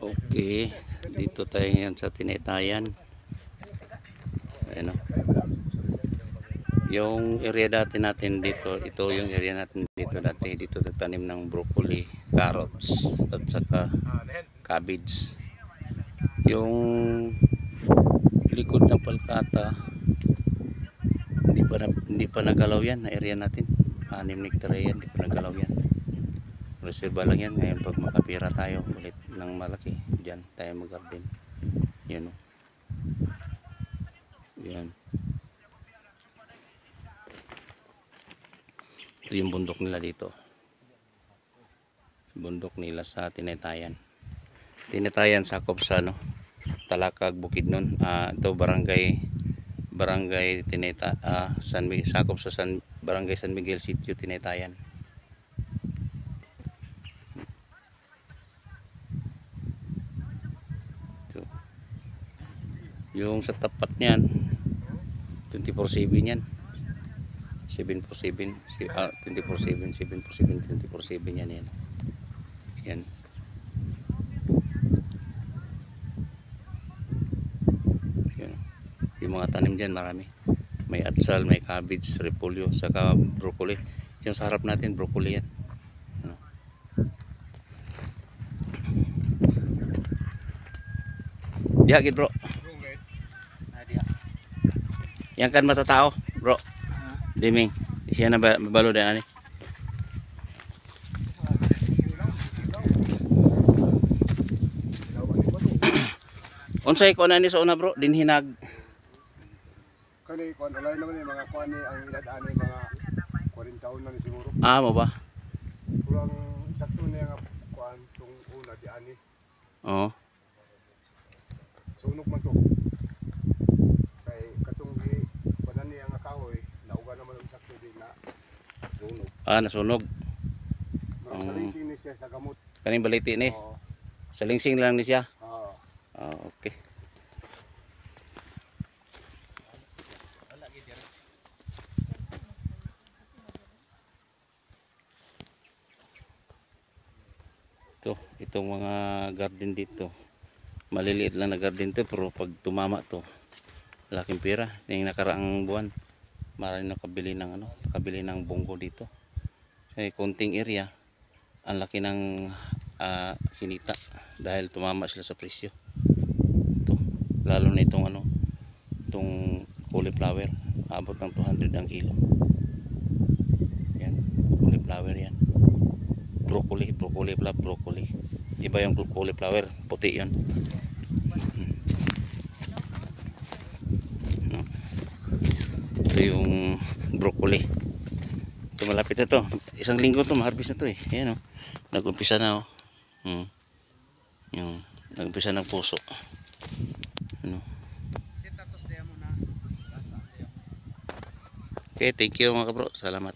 Okay, dito tayo ngayon sa Tinaytayan. Ayan o. Yung area dati natin dito, ito yung area natin dito dati. Dito nagtanim ng broccoli, carrots, at saka cabbage. Yung likod ng Palkata, hindi pa nagalaw yan na area natin. 6 hektarya yan, hindi pa nagalaw yan. Reserva lang yan. Ngayon pag makapira tayo ulit ng malaki, dyan tayo mag-garden. Yan o. Yan. Ito yung bundok nila dito. Bundok nila sa Tinaytayan. Tinaytayan sakop sa Talakag, Bukidnon. Ito barangay Tinayta, sakop sa barangay San Miguel Sitio, Tinaytayan. Yung sa tapat niyan 24/7 yan, 7/7, 24/7, 7/7, 24/7 yan. Yan. Yung mga tanim dyan marami, may atsal, may cabbage, repolyo, saka broccoli. Yung sa harap natin broccoli yan. Diha gid bro. Yang kan mata tao, bro. Diming. Siya na balo din ani. Unsay ko na ni sa una bro, din hinag. Kani kon alay naman ni mga kuan ni ang edad ani mga 40 taon na ni siguro. Mo ba? Kurang sakto niya nga kuan tung una di ani. Oo. Sunog man to. Kay katong gi kuan niya nga kahoy, nauga naman ang sakto di na sunog. Nasunog. Salingsing ni siya sa gamot. Kaning baliti ni. Oo. Salingsing lang ni siya. Oo. Okay. Itong mga garden dito, maliliit lang na garden to, pero pag tumama to, laking pera. Yung nakaraang buwan, maraming nakabili ng bunggo dito. Kasi konting area, ang laki ng kinita dahil tumama sila sa presyo. Ito, lalo na itong cauliflower, abot ng 200 ang kilo. Yan, cauliflower yan. Broccoli. Iba yung cauliflower, puti yun. Ito yung broccoli. Ito malapit na to. Isang linggo to, ma-harvest na to eh. Ayan o. Nag-umpisa na o. Yung nag-umpisa ng puso. Okay, thank you mga kabro. Salamat.